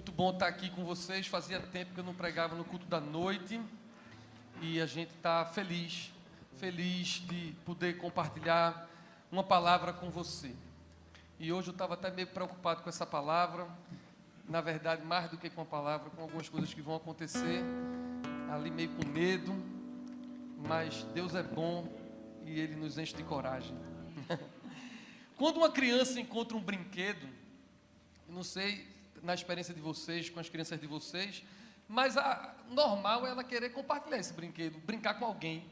Muito bom estar aqui com vocês. Fazia tempo que eu não pregava no culto da noite e a gente está feliz de poder compartilhar uma palavra com você. E hoje eu estava até meio preocupado com essa palavra, na verdade, mais do que com a palavra, com algumas coisas que vão acontecer, ali meio com medo, mas Deus é bom e Ele nos enche de coragem. Quando uma criança encontra um brinquedo, eu não sei na experiência de vocês, com as crianças de vocês, mas normal é ela querer compartilhar esse brinquedo, brincar com alguém,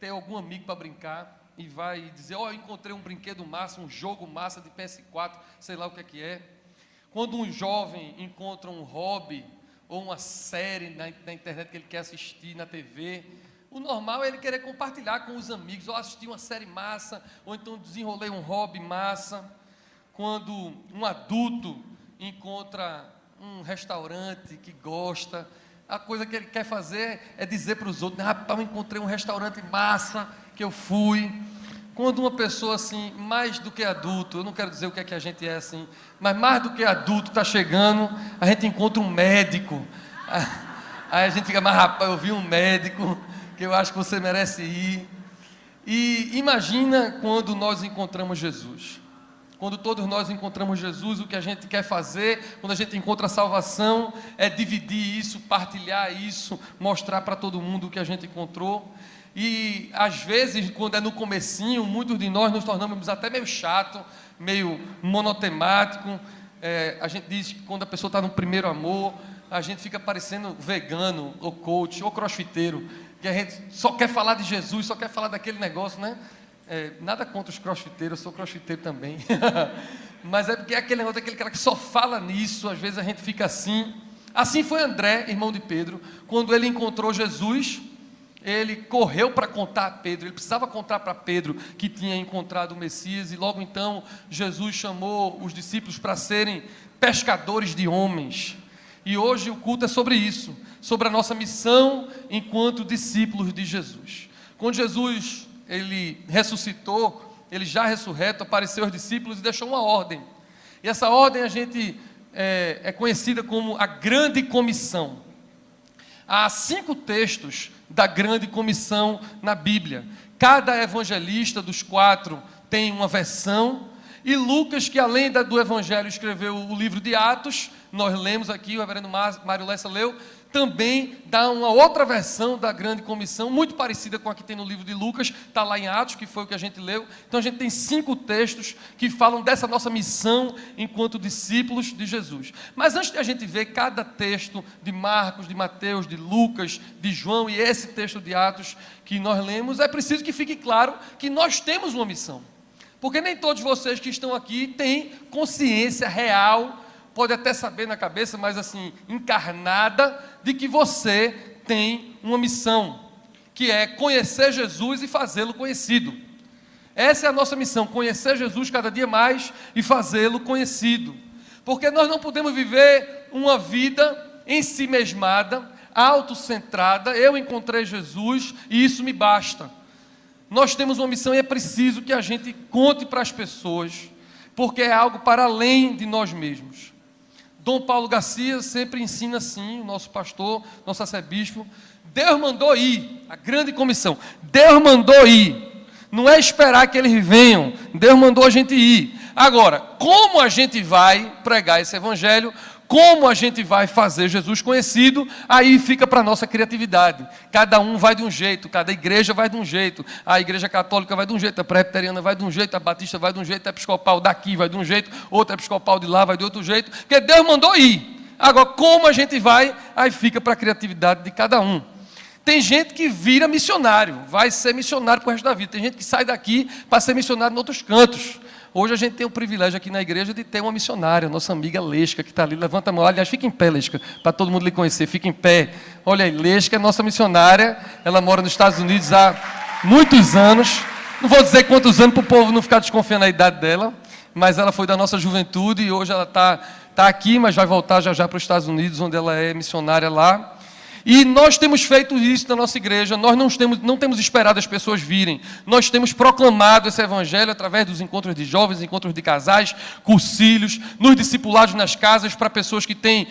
ter algum amigo para brincar e vai dizer, eu encontrei um brinquedo massa, um jogo massa de PS4, sei lá o que é. Quando um jovem encontra um hobby ou uma série na internet que ele quer assistir na TV, o normal é ele querer compartilhar com os amigos, ou assistir uma série massa, ou então desenrolei um hobby massa. Quando um adulto encontra um restaurante que gosta, a coisa que ele quer fazer é dizer para os outros, rapaz, eu encontrei um restaurante massa que eu fui. Quando uma pessoa assim, mais do que adulto, eu não quero dizer o que é que a gente é assim, mas mais do que adulto está chegando, a gente encontra um médico, aí a gente fica, mas rapaz, eu vi um médico que eu acho que você merece ir. E imagina quando nós encontramos Jesus. Quando todos nós encontramos Jesus, o que a gente quer fazer, quando a gente encontra a salvação, é dividir isso, partilhar isso, mostrar para todo mundo o que a gente encontrou. E às vezes, quando é no comecinho, muitos de nós nos tornamos até meio chato, meio monotemático. A gente diz que quando a pessoa está no primeiro amor, a gente fica parecendo vegano, ou coach, ou crossfiteiro, que a gente só quer falar de Jesus, só quer falar daquele negócio, né? Nada contra os crossfiteiros, eu sou crossfiteiro também. Mas é porque é aquele negócio, aquele cara que só fala nisso, às vezes a gente fica assim. Assim foi André, irmão de Pedro, quando ele encontrou Jesus, ele correu para contar a Pedro, ele precisava contar para Pedro que tinha encontrado o Messias, e logo então Jesus chamou os discípulos para serem pescadores de homens. E hoje o culto é sobre isso, sobre a nossa missão enquanto discípulos de Jesus. Quando Jesus ele ressuscitou, ele já ressurreto, apareceu aos discípulos e deixou uma ordem. E essa ordem a gente é conhecida como a Grande Comissão. Há 5 textos da Grande Comissão na Bíblia. Cada evangelista dos 4 tem uma versão. E Lucas, que além do Evangelho escreveu o livro de Atos, nós lemos aqui, o reverendo Mário Lessa leu, também dá uma outra versão da Grande Comissão, muito parecida com a que tem no livro de Lucas, está lá em Atos, que foi o que a gente leu. Então a gente tem 5 textos que falam dessa nossa missão enquanto discípulos de Jesus. Mas antes de a gente ver cada texto de Marcos, de Mateus, de Lucas, de João e esse texto de Atos que nós lemos, é preciso que fique claro que nós temos uma missão. Porque nem todos vocês que estão aqui têm consciência real, pode até saber na cabeça, mas assim, encarnada, de que você tem uma missão, que é conhecer Jesus e fazê-lo conhecido. Essa é a nossa missão, conhecer Jesus cada dia mais e fazê-lo conhecido. Porque nós não podemos viver uma vida em si mesmada, autocentrada, eu encontrei Jesus e isso me basta. Nós temos uma missão e é preciso que a gente conte para as pessoas, porque é algo para além de nós mesmos. Dom Paulo Garcia sempre ensina assim, o nosso pastor, nosso arcebispo, Deus mandou ir, a Grande Comissão, Deus mandou ir, não é esperar que eles venham, Deus mandou a gente ir. Agora, como a gente vai pregar esse evangelho, como a gente vai fazer Jesus conhecido, aí fica para a nossa criatividade. Cada um vai de um jeito, cada igreja vai de um jeito. A igreja católica vai de um jeito, a presbiteriana vai de um jeito, a batista vai de um jeito, a episcopal daqui vai de um jeito, outra episcopal de lá vai de outro jeito, porque Deus mandou ir. Agora, como a gente vai, aí fica para a criatividade de cada um. Tem gente que vira missionário, vai ser missionário para o resto da vida. Tem gente que sai daqui para ser missionário em outros cantos. Hoje a gente tem o privilégio aqui na igreja de ter uma missionária, nossa amiga Lesca, que está ali, levanta a mão, aliás, fica em pé, Lesca, para todo mundo lhe conhecer, fica em pé. Olha aí, Lesca é nossa missionária, ela mora nos Estados Unidos há muitos anos, não vou dizer quantos anos para o povo não ficar desconfiando da idade dela, mas ela foi da nossa juventude e hoje ela está aqui, mas vai voltar já para os Estados Unidos, onde ela é missionária lá. E nós temos feito isso na nossa igreja, nós não temos esperado as pessoas virem. Nós temos proclamado esse evangelho através dos encontros de jovens, encontros de casais, cursilhos, nos discipulados nas casas para pessoas que têm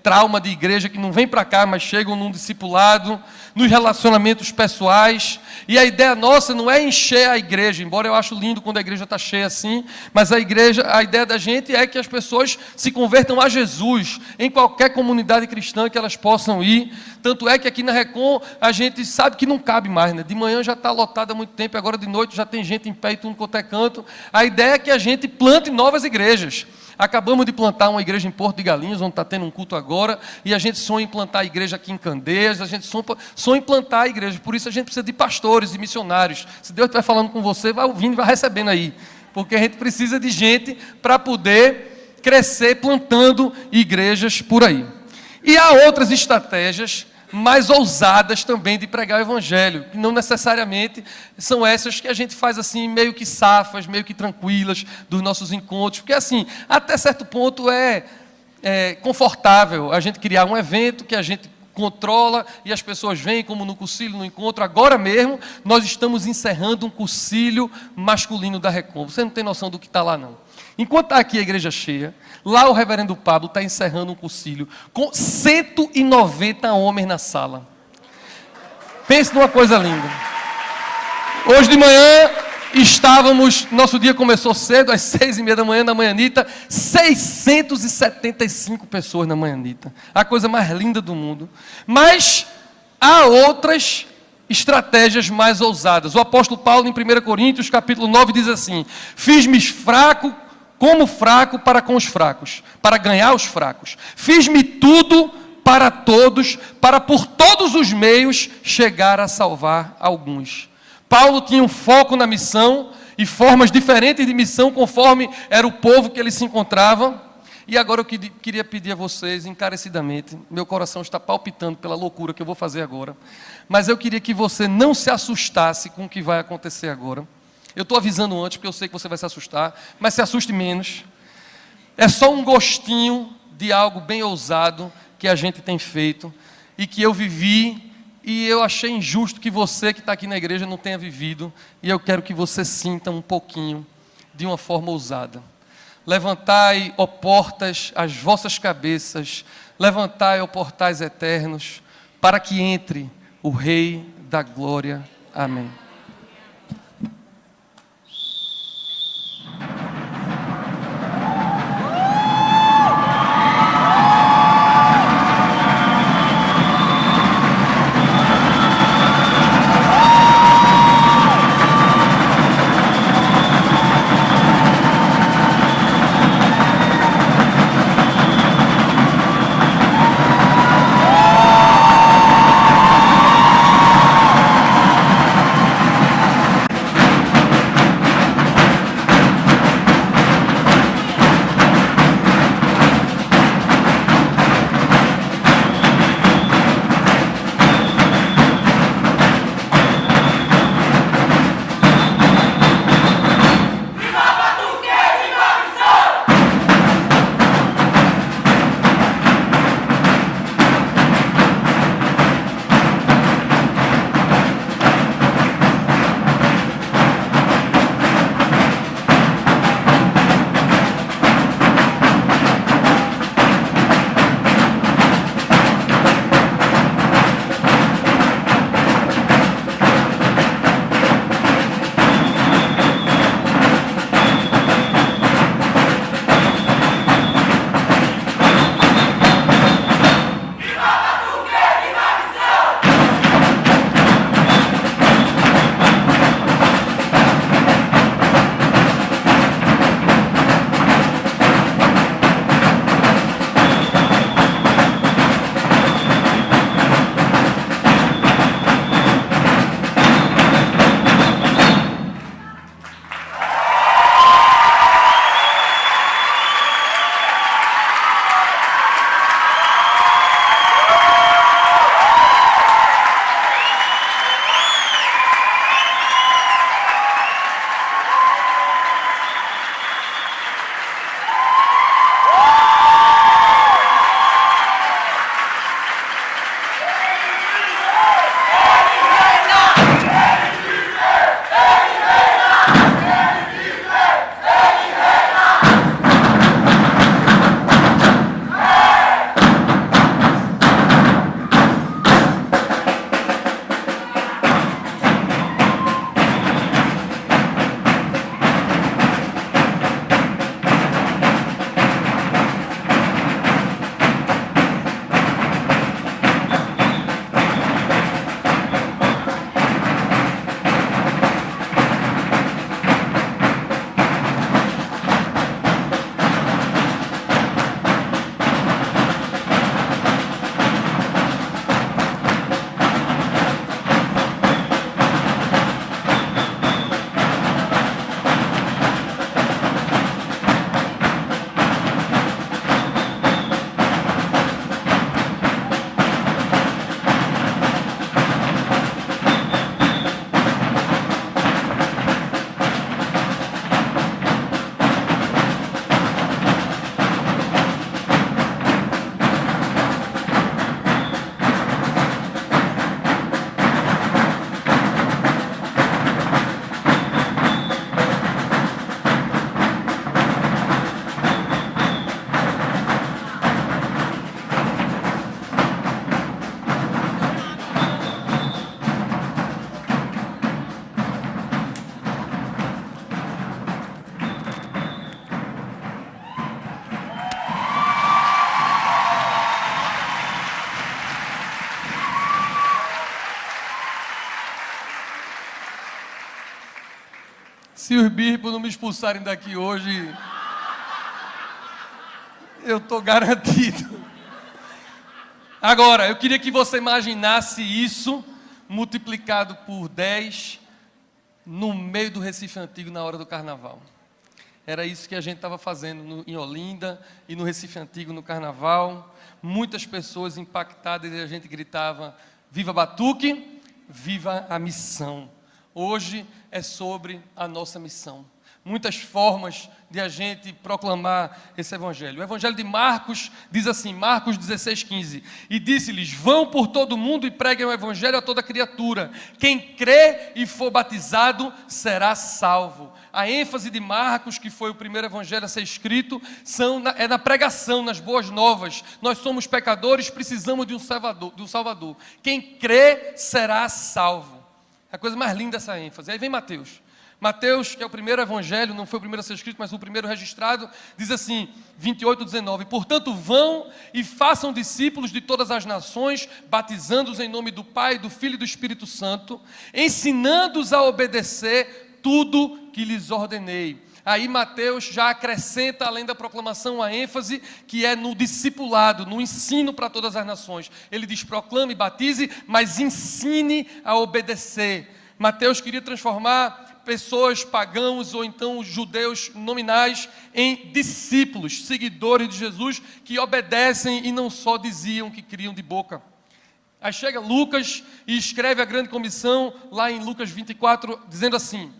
trauma de igreja, que não vêm para cá, mas chegam num discipulado, nos relacionamentos pessoais. E a ideia nossa não é encher a igreja, embora eu acho lindo quando a igreja está cheia assim, mas a ideia da gente é que as pessoas se convertam a Jesus em qualquer comunidade cristã que elas possam ir. Tanto é que aqui na Recon a gente sabe que não cabe mais, né? De manhã já está lotado há muito tempo, agora de noite já tem gente em pé e tudo quanto é canto. A ideia é que a gente plante novas igrejas. Acabamos de plantar uma igreja em Porto de Galinhas, onde está tendo um culto agora, e a gente sonha em plantar a igreja aqui em Candeias, a gente sonha em plantar a igreja, por isso a gente precisa de pastores e missionários. Se Deus estiver falando com você, vai ouvindo e vai recebendo aí, porque a gente precisa de gente para poder crescer plantando igrejas por aí. E há outras estratégias mais ousadas também de pregar o evangelho, que não necessariamente são essas que a gente faz assim, meio que safas, meio que tranquilas dos nossos encontros, porque assim, até certo ponto é confortável a gente criar um evento que a gente controla e as pessoas vêm, como no cursilho, no encontro. Agora mesmo, nós estamos encerrando um cursilho masculino da Recon. Você não tem noção do que está lá, não. Enquanto está aqui a igreja cheia, lá o reverendo Pablo está encerrando um cursilho com 190 homens na sala. Pense numa coisa linda. Hoje de manhã nosso dia começou cedo, às 6h30 da manhã, na Manhanita, 675 pessoas na Manhanita. A coisa mais linda do mundo. Mas há outras estratégias mais ousadas. O apóstolo Paulo, em 1 Coríntios, capítulo 9, diz assim: fiz-me fraco como fraco para com os fracos, para ganhar os fracos. Fiz-me tudo para todos, para por todos os meios chegar a salvar alguns. Paulo tinha um foco na missão e formas diferentes de missão conforme era o povo que ele se encontrava. E agora eu queria pedir a vocês encarecidamente, meu coração está palpitando pela loucura que eu vou fazer agora, mas eu queria que você não se assustasse com o que vai acontecer agora. Eu estou avisando antes, porque eu sei que você vai se assustar, mas se assuste menos. É só um gostinho de algo bem ousado que a gente tem feito e que eu vivi, e eu achei injusto que você que está aqui na igreja não tenha vivido, e eu quero que você sinta um pouquinho de uma forma ousada. Levantai, ó portas, as vossas cabeças, levantai, ó portais eternos, para que entre o Rei da Glória. Amém. Se os bispos não me expulsarem daqui hoje, eu estou garantido. Agora, eu queria que você imaginasse isso multiplicado por 10 no meio do Recife Antigo na hora do carnaval. Era isso que a gente estava fazendo em Olinda e no Recife Antigo no carnaval. Muitas pessoas impactadas e a gente gritava: viva Batuque, viva a missão. Hoje é sobre a nossa missão. Muitas formas de a gente proclamar esse evangelho. O evangelho de Marcos diz assim, Marcos 16:15, e disse-lhes: vão por todo o mundo e preguem o evangelho a toda criatura. Quem crê e for batizado será salvo. A ênfase de Marcos, que foi o primeiro evangelho a ser escrito, é na pregação, nas boas novas. Nós somos pecadores, precisamos de um Salvador. Quem crê será salvo. É a coisa mais linda essa ênfase. Aí vem Mateus. Mateus, que é o primeiro evangelho, não foi o primeiro a ser escrito, mas o primeiro registrado, diz assim, 28:19, portanto vão e façam discípulos de todas as nações, batizando-os em nome do Pai, do Filho e do Espírito Santo, ensinando-os a obedecer tudo que lhes ordenei. Aí Mateus já acrescenta, além da proclamação, a ênfase que é no discipulado, no ensino para todas as nações. Ele diz: proclame e batize, mas ensine a obedecer. Mateus queria transformar pessoas pagãos ou então judeus nominais em discípulos, seguidores de Jesus, que obedecem e não só diziam que criam de boca. Aí chega Lucas e escreve a grande comissão lá em Lucas 24, dizendo assim: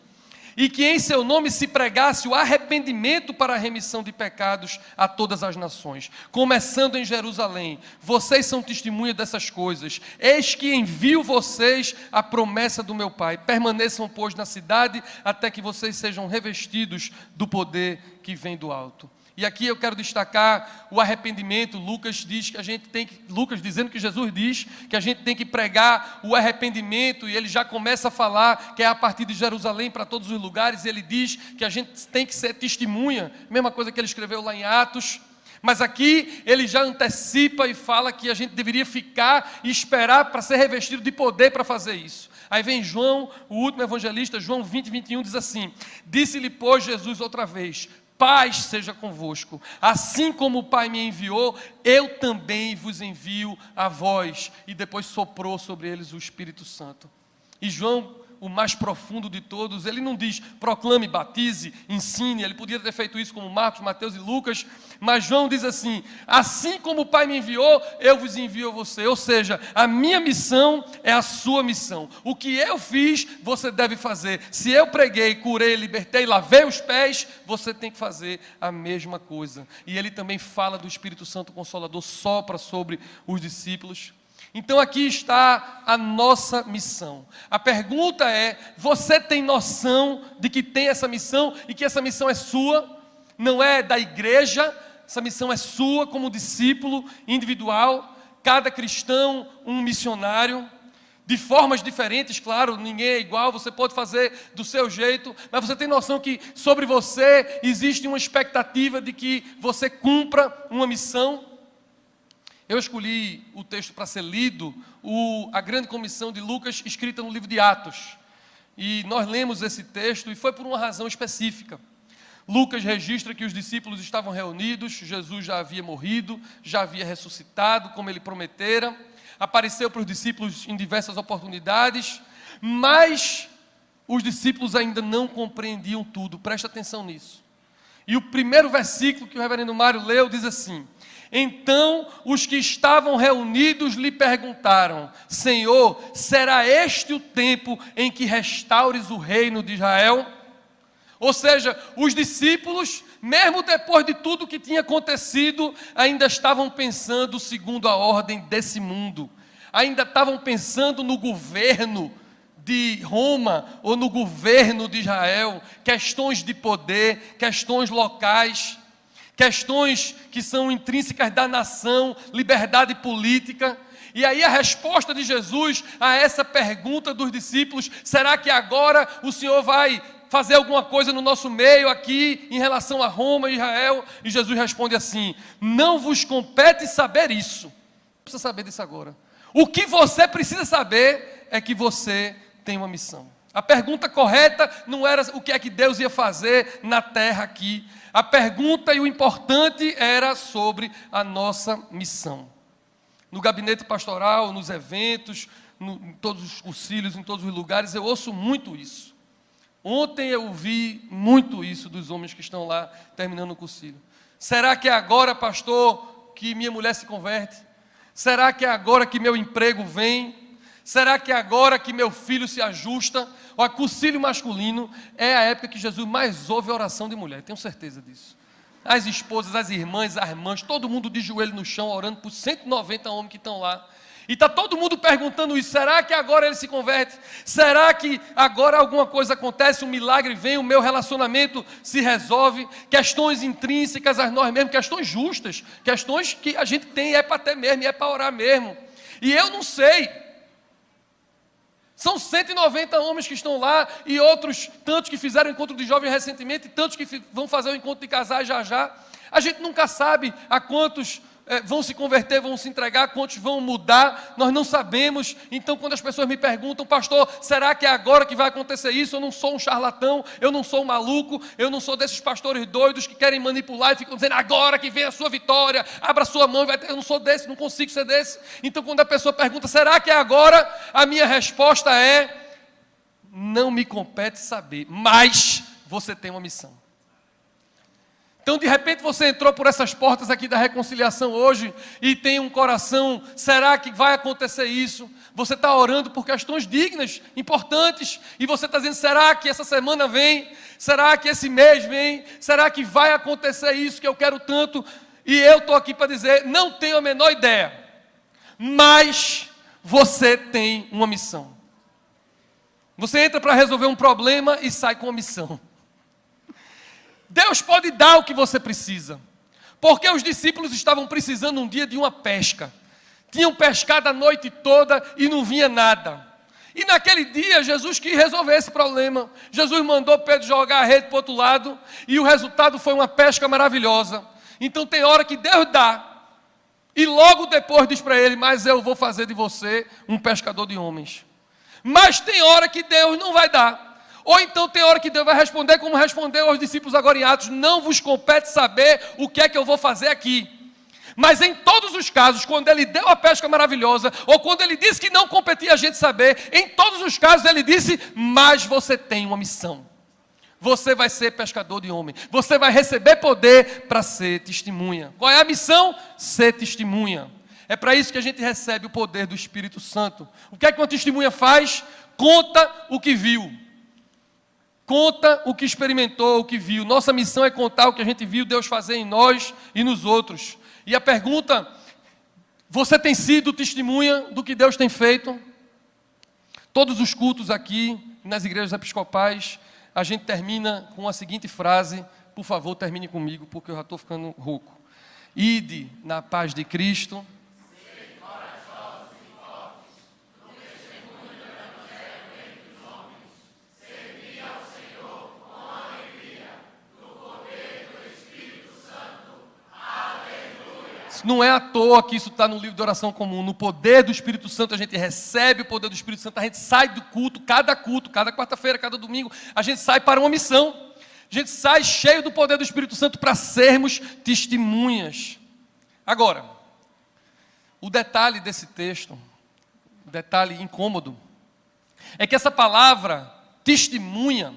e que em seu nome se pregasse o arrependimento para a remissão de pecados a todas as nações, começando em Jerusalém. Vocês são testemunhas dessas coisas. Eis que envio vocês a promessa do meu Pai. Permaneçam, pois, na cidade, até que vocês sejam revestidos do poder que vem do alto. E aqui eu quero destacar o arrependimento. Lucas dizendo que Jesus diz que a gente tem que pregar o arrependimento, e ele já começa a falar que é a partir de Jerusalém para todos os lugares. Ele diz que a gente tem que ser testemunha, mesma coisa que ele escreveu lá em Atos. Mas aqui ele já antecipa e fala que a gente deveria ficar e esperar para ser revestido de poder para fazer isso. Aí vem João, o último evangelista, João 20:21, diz assim: disse-lhe, pois, Jesus outra vez: paz seja convosco. Assim como o Pai me enviou, eu também vos envio a vós. E depois soprou sobre eles o Espírito Santo. E João, o mais profundo de todos, ele não diz proclame, batize, ensine. Ele podia ter feito isso como Marcos, Mateus e Lucas, mas João diz assim: assim como o Pai me enviou, eu vos envio a você. Ou seja, a minha missão é a sua missão. O que eu fiz, você deve fazer. Se eu preguei, curei, libertei, lavei os pés, você tem que fazer a mesma coisa. E ele também fala do Espírito Santo Consolador, sopra sobre os discípulos. Então aqui está a nossa missão. A pergunta é: você tem noção de que tem essa missão e que essa missão é sua? Não é da igreja, essa missão é sua como discípulo individual. Cada cristão, um missionário, de formas diferentes, claro, ninguém é igual, você pode fazer do seu jeito, mas você tem noção que sobre você existe uma expectativa de que você cumpra uma missão? Eu escolhi o texto para ser lido, a grande comissão de Lucas, escrita no livro de Atos. E nós lemos esse texto e foi por uma razão específica. Lucas registra que os discípulos estavam reunidos, Jesus já havia morrido, já havia ressuscitado, como ele prometera, apareceu para os discípulos em diversas oportunidades, mas os discípulos ainda não compreendiam tudo, presta atenção nisso. E o primeiro versículo que o reverendo Mário leu diz assim: então os que estavam reunidos lhe perguntaram: Senhor, será este o tempo em que restaures o reino de Israel? Ou seja, os discípulos, mesmo depois de tudo que tinha acontecido, ainda estavam pensando segundo a ordem desse mundo, ainda estavam pensando no governo de Roma ou no governo de Israel, questões de poder, questões locais, questões que são intrínsecas da nação, liberdade política. E aí a resposta de Jesus a essa pergunta dos discípulos: será que agora o Senhor vai fazer alguma coisa no nosso meio aqui em relação a Roma e Israel? E Jesus responde assim: não vos compete saber isso. Não precisa saber disso agora. O que você precisa saber é que você tem uma missão. A pergunta correta não era o que é que Deus ia fazer na terra aqui. A pergunta e o importante era sobre a nossa missão. No gabinete pastoral, nos eventos, em todos os concílios, em todos os lugares, eu ouço muito isso. Ontem eu vi muito isso dos homens que estão lá terminando o concílio. Será que é agora, pastor, que minha mulher se converte? Será que é agora que meu emprego vem? Será que é agora que meu filho se ajusta? O concílio masculino é a época que Jesus mais ouve a oração de mulher, tenho certeza disso. As esposas, as irmãs, as mães, todo mundo de joelho no chão, orando por 190 homens que estão lá. E está todo mundo perguntando isso, será que agora ele se converte? Será que agora alguma coisa acontece, um milagre vem, o meu relacionamento se resolve? Questões intrínsecas a nós mesmos, questões justas, questões que a gente tem, é para ter mesmo, é para orar mesmo. E eu não sei. São 190 homens que estão lá e outros tantos que fizeram o encontro de jovens recentemente e tantos que vão fazer o encontro de casais já já. A gente nunca sabe a quantos vão se converter, vão se entregar, quantos vão mudar, nós não sabemos. Então quando as pessoas me perguntam, pastor, será que é agora que vai acontecer isso? Eu não sou um charlatão, eu não sou um maluco, eu não sou desses pastores doidos que querem manipular e ficam dizendo, agora que vem a sua vitória, abra sua mão, eu não sou desse, não consigo ser desse. Então quando a pessoa pergunta, será que é agora? A minha resposta é, não me compete saber, mas você tem uma missão. Então, de repente, você entrou por essas portas aqui da reconciliação hoje e tem um coração, será que vai acontecer isso? Você está orando por questões dignas, importantes, e você está dizendo, será que essa semana vem? Será que esse mês vem? Será que vai acontecer isso que eu quero tanto? E eu estou aqui para dizer, não tenho a menor ideia, mas você tem uma missão. Você entra para resolver um problema e sai com uma missão. Deus pode dar o que você precisa, porque os discípulos estavam precisando um dia de uma pesca, tinham pescado a noite toda e não vinha nada, e naquele dia Jesus quis resolver esse problema. Jesus mandou Pedro jogar a rede para o outro lado, e o resultado foi uma pesca maravilhosa. Então tem hora que Deus dá, e logo depois diz para ele, mas eu vou fazer de você um pescador de homens. Mas tem hora que Deus não vai dar. Ou então tem hora que Deus vai responder como respondeu aos discípulos agora em Atos, não vos compete saber o que é que eu vou fazer aqui. Mas em todos os casos, quando ele deu a pesca maravilhosa, ou quando ele disse que não competia a gente saber, em todos os casos ele disse, mas você tem uma missão. Você vai ser pescador de homem. Você vai receber poder para ser testemunha. Qual é a missão? Ser testemunha. É para isso que a gente recebe o poder do Espírito Santo. O que é que uma testemunha faz? Conta o que viu. Conta o que experimentou, o que viu. Nossa missão é contar o que a gente viu Deus fazer em nós e nos outros. E a pergunta, você tem sido testemunha do que Deus tem feito? Todos os cultos aqui, nas igrejas episcopais, a gente termina com a seguinte frase, por favor, termine comigo, porque eu já estou ficando rouco. Ide na paz de Cristo. Não é à toa que isso está no livro de oração comum. No poder do Espírito Santo, a gente recebe o poder do Espírito Santo, a gente sai do culto, cada quarta-feira, cada domingo, a gente sai para uma missão. A gente sai cheio do poder do Espírito Santo para sermos testemunhas. Agora, o detalhe desse texto, o detalhe incômodo, é que essa palavra testemunha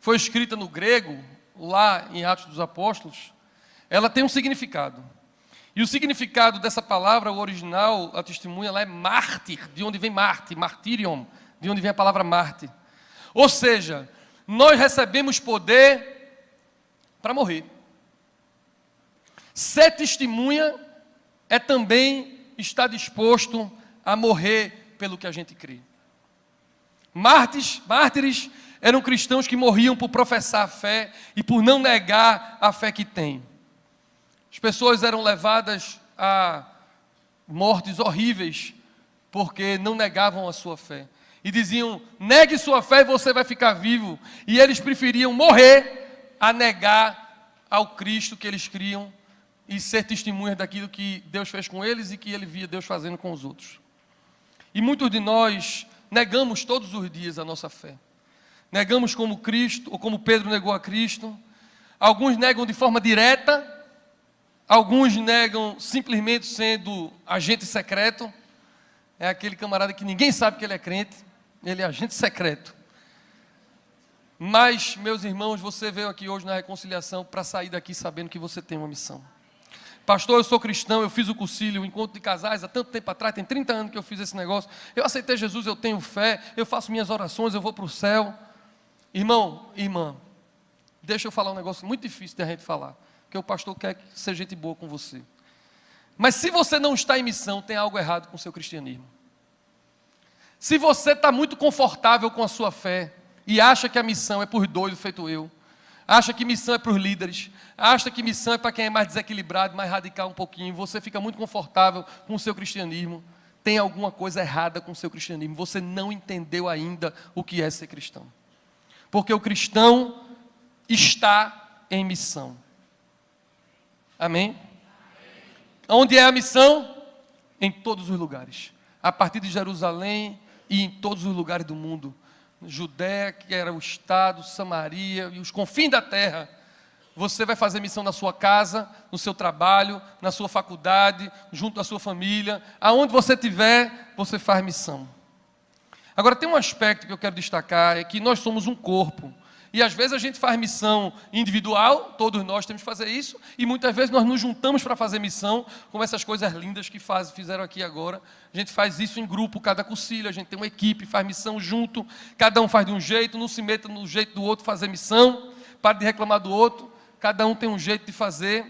foi escrita no grego, lá em Atos dos Apóstolos, ela tem um significado. E o significado dessa palavra, o original, a testemunha, lá é mártir, de onde vem Marte, martyrion, de onde vem a palavra mártir. Ou seja, nós recebemos poder para morrer. Ser testemunha é também estar disposto a morrer pelo que a gente crê. Mártires eram cristãos que morriam por professar a fé e por não negar a fé que têm. As pessoas eram levadas a mortes horríveis porque não negavam a sua fé. E diziam, negue sua fé e você vai ficar vivo. E eles preferiam morrer a negar ao Cristo que eles criam e ser testemunhas daquilo que Deus fez com eles e que ele via Deus fazendo com os outros. E muitos de nós negamos todos os dias a nossa fé. negamos como Cristo, ou como Pedro negou a Cristo. Alguns negam de forma direta, alguns negam simplesmente sendo agente secreto. É aquele camarada que ninguém sabe que ele é crente, ele é agente secreto. Mas, meus irmãos, você veio aqui hoje na reconciliação para sair daqui sabendo que você tem uma missão. Pastor, eu sou cristão, eu fiz o concílio, o encontro de casais, há tanto tempo atrás, tem 30 anos que eu fiz esse negócio. Eu aceitei Jesus, eu tenho fé, eu faço minhas orações, eu vou para o céu. Irmão, irmã, deixa eu falar um negócio muito difícil de a gente falar, porque o pastor quer ser gente boa com você. Mas se você não está em missão, tem algo errado com o seu cristianismo. Se você está muito confortável com a sua fé e acha que a missão é por doido feito eu, acha que missão é para os líderes, acha que missão é para quem é mais desequilibrado, mais radical um pouquinho, você fica muito confortável com o seu cristianismo, tem alguma coisa errada com o seu cristianismo, você não entendeu ainda o que é ser cristão. Porque o cristão está em missão. Amém? Onde é a missão? Em todos os lugares. A partir de Jerusalém e em todos os lugares do mundo. Judéia, que era o estado, Samaria e os confins da terra. Você vai fazer missão na sua casa, no seu trabalho, na sua faculdade, junto à sua família. Aonde você estiver, você faz missão. Agora tem um aspecto que eu quero destacar, é que nós somos um corpo. E às vezes a gente faz missão individual, todos nós temos que fazer isso, e muitas vezes nós nos juntamos para fazer missão, como essas coisas lindas que fizeram aqui agora. A gente faz isso em grupo, cada concílio, a gente tem uma equipe, faz missão junto, cada um faz de um jeito, não se meta no jeito do outro fazer missão, para de reclamar do outro, cada um tem um jeito de fazer.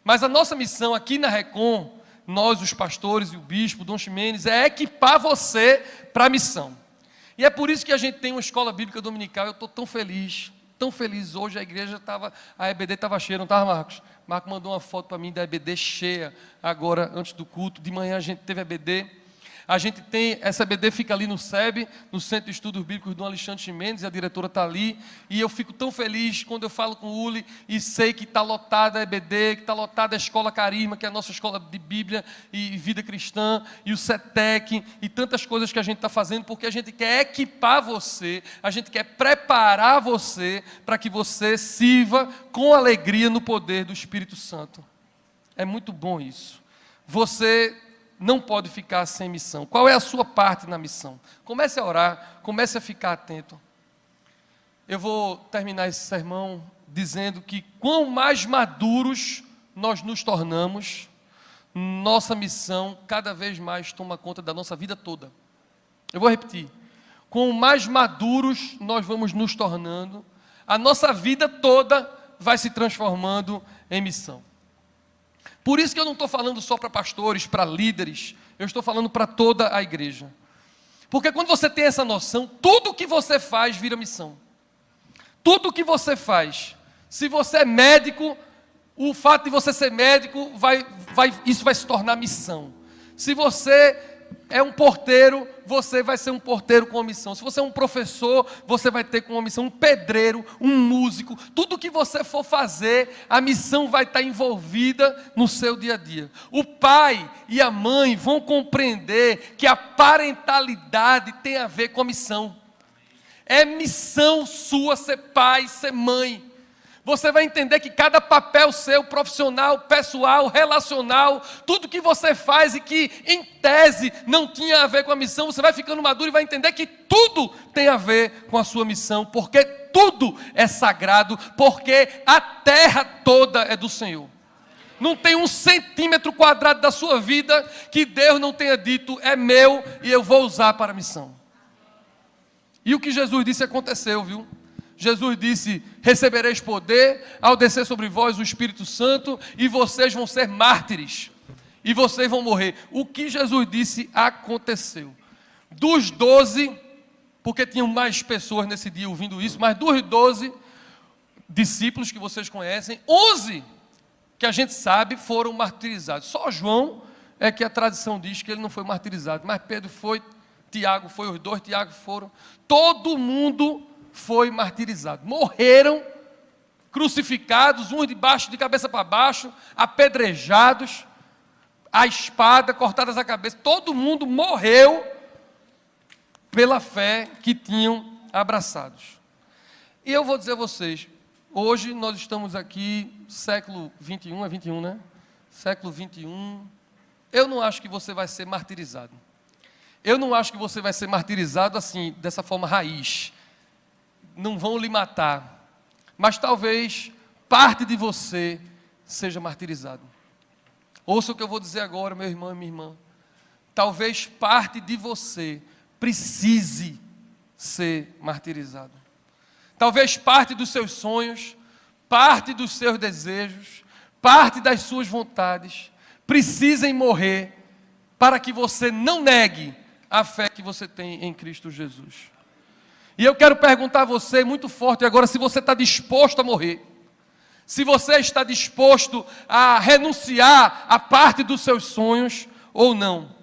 Mas a nossa missão aqui na Recon, nós os pastores e o bispo, Dom Ximenes, é equipar você para a missão. E é por isso que a gente tem uma escola bíblica dominical. Eu estou tão feliz hoje. A igreja estava, a EBD estava cheia, não estava, Marcos? Marcos mandou uma foto para mim da EBD cheia, agora, antes do culto. De manhã a gente teve a EBD. A gente tem, essa EBD fica ali no SEB, no Centro de Estudos Bíblicos do Alexandre Ximenes, e a diretora está ali. E eu fico tão feliz quando eu falo com o Uli e sei que está lotada a EBD, que está lotada a Escola Carisma, que é a nossa escola de Bíblia e vida cristã, e o CETEC, e tantas coisas que a gente está fazendo, porque a gente quer equipar você, a gente quer preparar você para que você sirva com alegria no poder do Espírito Santo. É muito bom isso. Você não pode ficar sem missão. Qual é a sua parte na missão? Comece a orar, comece a ficar atento. Eu vou terminar esse sermão dizendo que quanto mais maduros nós nos tornamos, nossa missão cada vez mais toma conta da nossa vida toda. Eu vou repetir. Quanto mais maduros nós vamos nos tornando, a nossa vida toda vai se transformando em missão. Por isso que eu não estou falando só para pastores, para líderes, eu estou falando para toda a igreja. Porque quando você tem essa noção, tudo que você faz vira missão. Tudo que você faz. Se você é médico, o fato de você ser médico, isso vai se tornar missão. Se você é um porteiro, você vai ser um porteiro com uma missão. Se você é um professor, você vai ter com uma missão. Um pedreiro, um músico, tudo que você for fazer, a missão vai estar envolvida no seu dia a dia. O pai e a mãe vão compreender que a parentalidade tem a ver com a missão. É missão sua ser pai, ser mãe. Você vai entender que cada papel seu, profissional, pessoal, relacional, tudo que você faz e que, em tese, não tinha a ver com a missão, você vai ficando maduro e vai entender que tudo tem a ver com a sua missão, porque tudo é sagrado, porque a terra toda é do Senhor. Não tem 1 centímetro quadrado da sua vida que Deus não tenha dito, é meu e eu vou usar para a missão. E o que Jesus disse aconteceu, viu? Jesus disse, recebereis poder ao descer sobre vós o Espírito Santo e vocês vão ser mártires e vocês vão morrer. O que Jesus disse aconteceu. Dos 12, porque tinham mais pessoas nesse dia ouvindo isso, mas dos 12 discípulos que vocês conhecem, 11 que a gente sabe foram martirizados. Só João é que a tradição diz que ele não foi martirizado, mas Pedro foi, Tiago foi, os 2 Tiago foram, todo mundo foi martirizado, morreram crucificados, uns de cabeça para baixo, apedrejados, a espada, cortadas a cabeça, todo mundo morreu pela fé que tinham abraçados. E eu vou dizer a vocês, hoje nós estamos aqui, século 21, é 21, né? Século 21. Eu não acho que você vai ser martirizado. Eu não acho que você vai ser martirizado assim, dessa forma raiz. Não vão lhe matar. Mas talvez parte de você seja martirizado. Ouça o que eu vou dizer agora, meu irmão e minha irmã. Talvez parte de você precise ser martirizado. Talvez parte dos seus sonhos, parte dos seus desejos, parte das suas vontades precisem morrer para que você não negue a fé que você tem em Cristo Jesus. E eu quero perguntar a você muito forte agora se você está disposto a morrer. Se você está disposto a renunciar a parte dos seus sonhos ou não.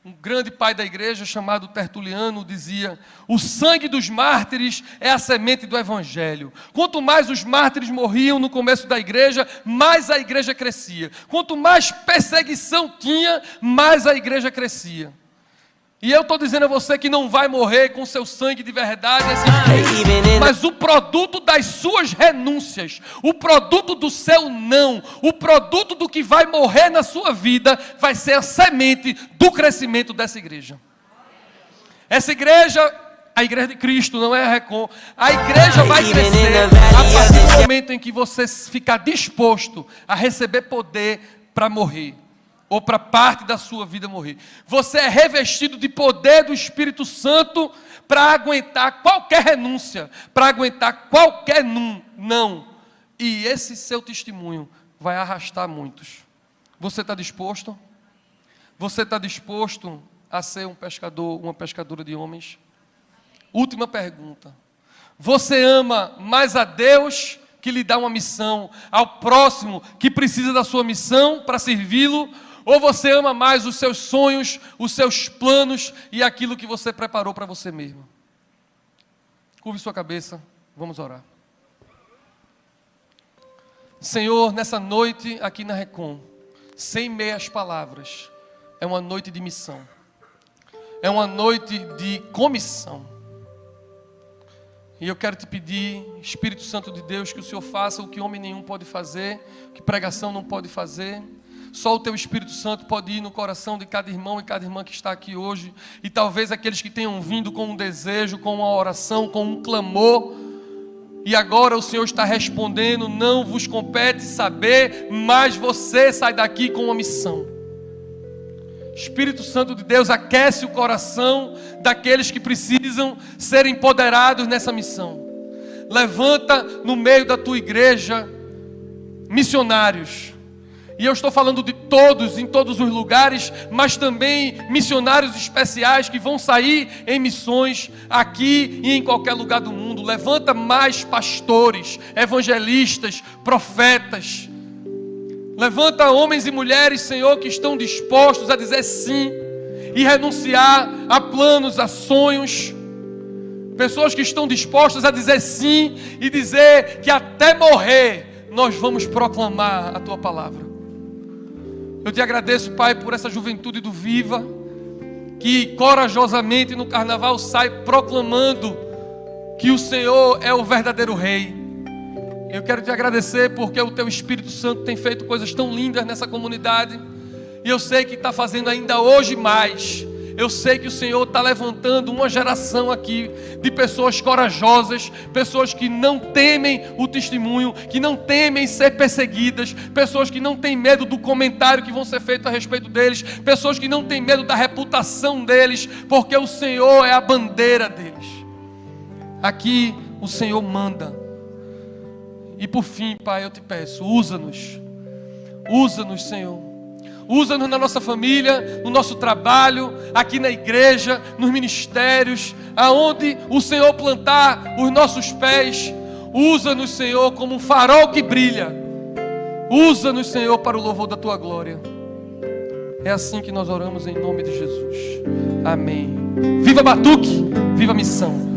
Um grande pai da igreja chamado Tertuliano dizia: o sangue dos mártires é a semente do evangelho. Quanto mais os mártires morriam no começo da igreja, mais a igreja crescia. Quanto mais perseguição tinha, mais a igreja crescia. E eu estou dizendo a você que não vai morrer com seu sangue de verdade, mas o produto das suas renúncias, o produto do seu não, o produto do que vai morrer na sua vida, vai ser a semente do crescimento dessa igreja. Essa igreja, a igreja de Cristo, não é a Recon, a igreja vai crescer a partir do momento em que você ficar disposto a receber poder para morrer. Ou para parte da sua vida morrer. Você é revestido de poder do Espírito Santo para aguentar qualquer renúncia, para aguentar qualquer não. E esse seu testemunho vai arrastar muitos. Você está disposto? Você está disposto a ser um pescador, uma pescadora de homens? Última pergunta. Você ama mais a Deus, que lhe dá uma missão, ao próximo que precisa da sua missão para servi-lo? Ou você ama mais os seus sonhos, os seus planos e aquilo que você preparou para você mesmo? Curve sua cabeça, vamos orar. Senhor, nessa noite aqui na Recon, sem meias palavras, é uma noite de missão. É uma noite de comissão. E eu quero te pedir, Espírito Santo de Deus, que o Senhor faça o que homem nenhum pode fazer, que pregação não pode fazer. Só o Teu Espírito Santo pode ir no coração de cada irmão e cada irmã que está aqui hoje. E talvez aqueles que tenham vindo com um desejo, com uma oração, com um clamor. E agora o Senhor está respondendo: não vos compete saber, mas você sai daqui com uma missão. Espírito Santo de Deus, aquece o coração daqueles que precisam ser empoderados nessa missão. Levanta no meio da Tua igreja missionários. E eu estou falando de todos, em todos os lugares, mas também missionários especiais que vão sair em missões aqui e em qualquer lugar do mundo. Levanta mais pastores, evangelistas, profetas. Levanta homens e mulheres, Senhor, que estão dispostos a dizer sim e renunciar a planos, a sonhos. Pessoas que estão dispostas a dizer sim e dizer que até morrer nós vamos proclamar a Tua palavra. Eu te agradeço, Pai, por essa juventude do Viva, que corajosamente no carnaval sai proclamando que o Senhor é o verdadeiro Rei. Eu quero te agradecer porque o Teu Espírito Santo tem feito coisas tão lindas nessa comunidade. E eu sei que está fazendo ainda hoje mais. Eu sei que o Senhor está levantando uma geração aqui de pessoas corajosas, pessoas que não temem o testemunho, que não temem ser perseguidas, pessoas que não têm medo do comentário que vão ser feito a respeito deles, pessoas que não têm medo da reputação deles, porque o Senhor é a bandeira deles. Aqui o Senhor manda. E por fim, Pai, eu te peço, usa-nos, Senhor. Usa-nos na nossa família, no nosso trabalho, aqui na igreja, nos ministérios, aonde o Senhor plantar os nossos pés. Usa-nos, Senhor, como um farol que brilha. Usa-nos, Senhor, para o louvor da Tua glória. É assim que nós oramos em nome de Jesus. Amém. Viva Batuque, viva a missão.